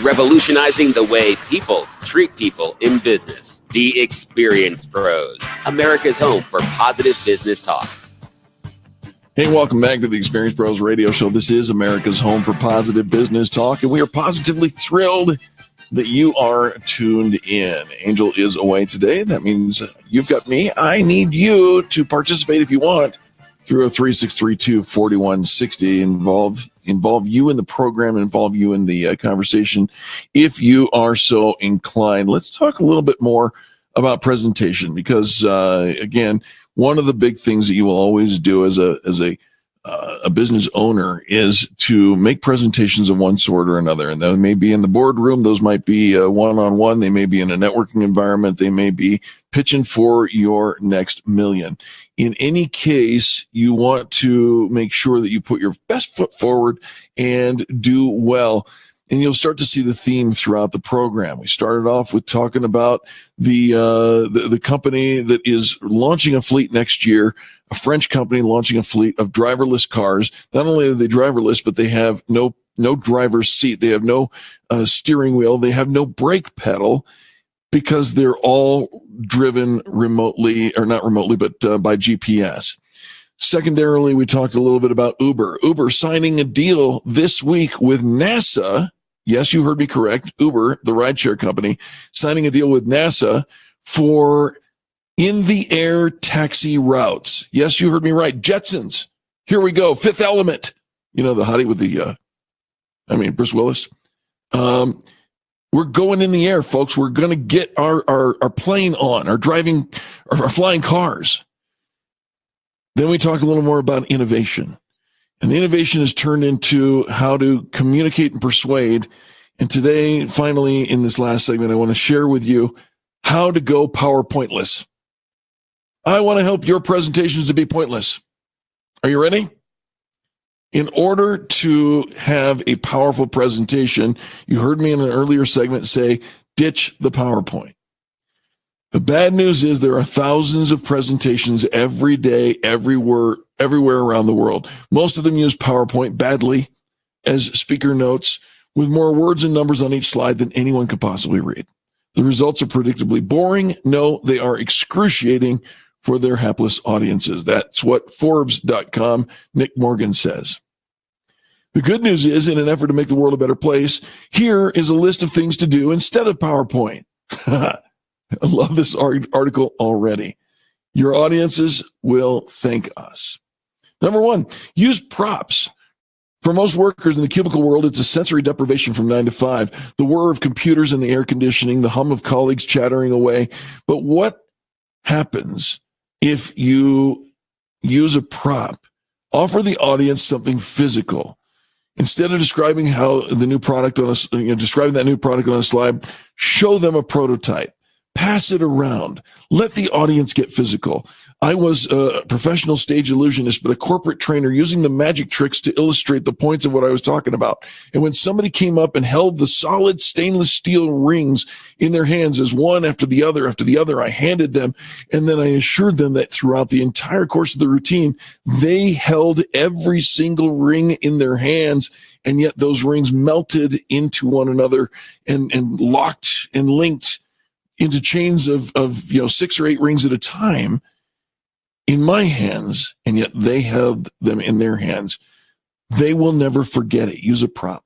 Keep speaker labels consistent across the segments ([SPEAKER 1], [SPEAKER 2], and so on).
[SPEAKER 1] revolutionizing the way people treat people in business. The Experienced Pros, America's home for positive business talk.
[SPEAKER 2] Hey, welcome back to the Experienced Pros Radio Show. This is America's home for positive business talk, and we are positively thrilled that you are tuned in. Angel is away today. That means you've got me. I need you to participate if you want. 303-632-4160. Involve you in the program, involve you in the conversation if you are so inclined. Let's talk a little bit more about presentation because, again, one of the big things that you will always do as a business owner is to make presentations of one sort or another. And those may be in the boardroom. Those might be one-on-one. They may be in a networking environment. They may be pitching for your next million. In any case, you want to make sure that you put your best foot forward and do well. And you'll start to see the theme throughout the program. We started off with talking about the company that is launching a fleet next year, a French company launching a fleet of driverless cars. Not only are they driverless, but they have no driver's seat. They have no steering wheel. They have no brake pedal because they're all driven remotely, or not remotely, but by GPS. Secondarily, we talked a little bit about Uber. Uber signing a deal this week with NASA. Yes, you heard me correct. Uber, the rideshare company, signing a deal with NASA for in-the-air taxi routes. Yes, you heard me right. Jetsons. Here we go. Fifth Element. You know, the hottie with Bruce Willis. We're going in the air, folks. We're going to get our plane on, our flying cars. Then we talk a little more about innovation. And the innovation is turned into how to communicate and persuade. And today, finally, in this last segment, I want to share with you how to go PowerPointless. I want to help your presentations to be pointless. Are you ready? In order to have a powerful presentation, you heard me in an earlier segment say, ditch the PowerPoint. The bad news is there are thousands of presentations every day, everywhere around the world. Most of them use PowerPoint badly as speaker notes with more words and numbers on each slide than anyone could possibly read. The results are predictably boring. No, they are excruciating for their hapless audiences. That's what Forbes.com Nick Morgan says. The good news is, in an effort to make the world a better place, here is a list of things to do instead of PowerPoint. I love this article already. Your audiences will thank us. Number one, use props. For most workers in the cubicle world, it's a sensory deprivation from 9 to 5. The whir of computers and the air conditioning, the hum of colleagues chattering away. But what happens if you use a prop? Offer the audience something physical. Instead of describing describing that new product on a slide, show them a prototype. Pass it around. Let the audience get physical. I was a professional stage illusionist, but a corporate trainer using the magic tricks to illustrate the points of what I was talking about. And when somebody came up and held the solid stainless steel rings in their hands as one after the other, I handed them, and then I assured them that throughout the entire course of the routine, they held every single ring in their hands, and yet those rings melted into one another and locked and linked into chains of 6 or 8 rings at a time in my hands, and yet they held them in their hands. They will never forget it. Use a prop.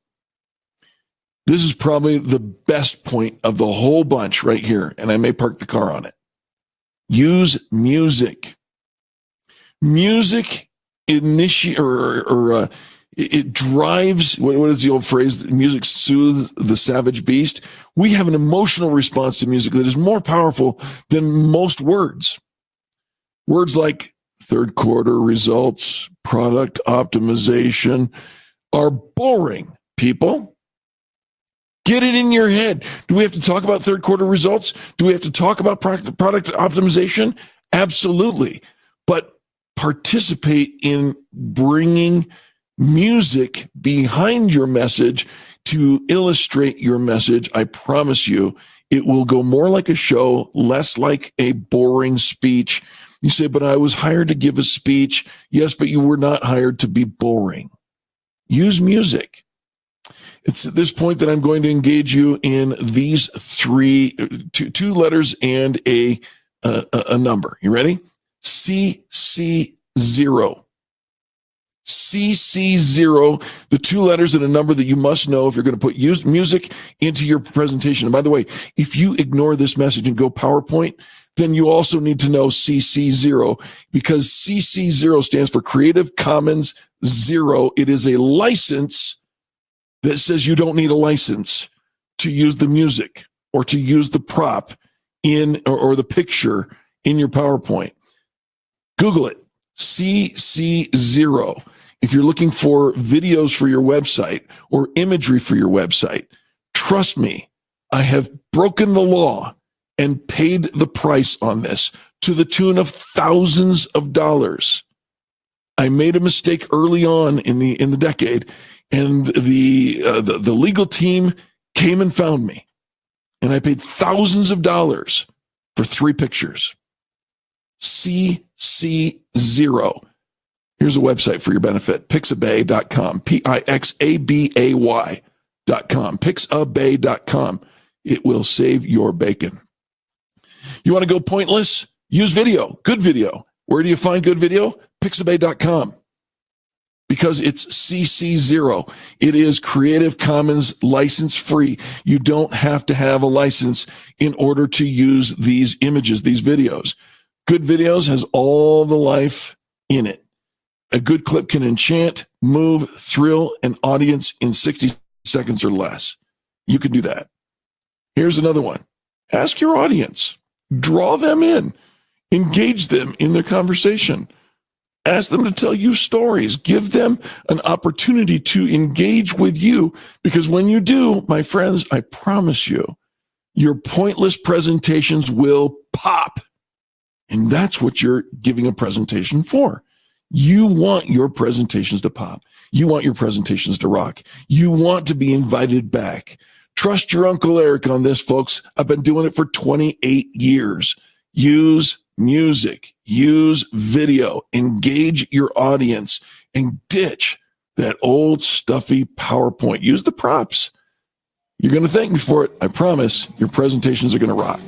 [SPEAKER 2] This is probably the best point of the whole bunch right here, and I may park the car on it. Use music. Music it drives, what is the old phrase? Music soothes the savage beast. We have an emotional response to music that is more powerful than most words. Words like third quarter results, product optimization are boring, people. Get it in your head. Do we have to talk about third quarter results? Do we have to talk about product optimization? Absolutely. But participate in bringing music behind your message to illustrate your message. I promise you, it will go more like a show, less like a boring speech. You say, but I was hired to give a speech. Yes, but you were not hired to be boring. Use music. It's at this point that I'm going to engage you in these two letters and a number. You ready? CC0. CC0, the two letters and a number that you must know if you're going to put music into your presentation. And by the way, if you ignore this message and go PowerPoint, then you also need to know CC0, because CC0 stands for Creative Commons Zero. It is a license that says you don't need a license to use the music or to use the prop in or the picture in your PowerPoint. Google it, CC0. If you're looking for videos for your website or imagery for your website, trust me, I have broken the law and paid the price on this to the tune of thousands of dollars. I made a mistake early on in the decade, and the legal team came and found me, and I paid thousands of dollars for 3 pictures. CC0. Here's a website for your benefit, Pixabay.com, Pixabay.com, Pixabay.com. It will save your bacon. You want to go pointless? Use video, good video. Where do you find good video? Pixabay.com. Because it's CC0. It is Creative Commons license free. You don't have to have a license in order to use these images, these videos. Good videos has all the life in it. A good clip can enchant, move, thrill an audience in 60 seconds or less. You can do that. Here's another one. Ask your audience. Draw them in. Engage them in their conversation. Ask them to tell you stories. Give them an opportunity to engage with you, because when you do, my friends, I promise you, your pointless presentations will pop. And that's what you're giving a presentation for. You want your presentations to pop. You want your presentations to rock. You want to be invited back. Trust your Uncle Eric on this, folks. I've been doing it for 28 years. Use music, use video, engage your audience, and ditch that old stuffy PowerPoint. Use the props. You're going to thank me for it. I promise your presentations are going to rock.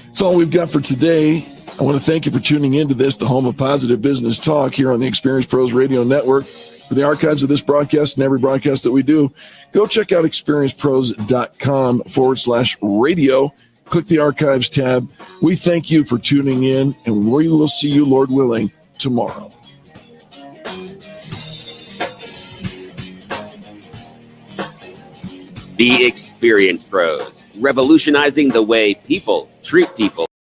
[SPEAKER 2] That's all we've got for today. I want to thank you for tuning into this, the home of positive business talk here on the Experience Pros Radio Network. For the archives of this broadcast and every broadcast that we do, go check out experiencepros.com/radio. Click the archives tab. We thank you for tuning in, and we will see you, Lord willing, tomorrow.
[SPEAKER 1] The Experience Pros, revolutionizing the way people treat people.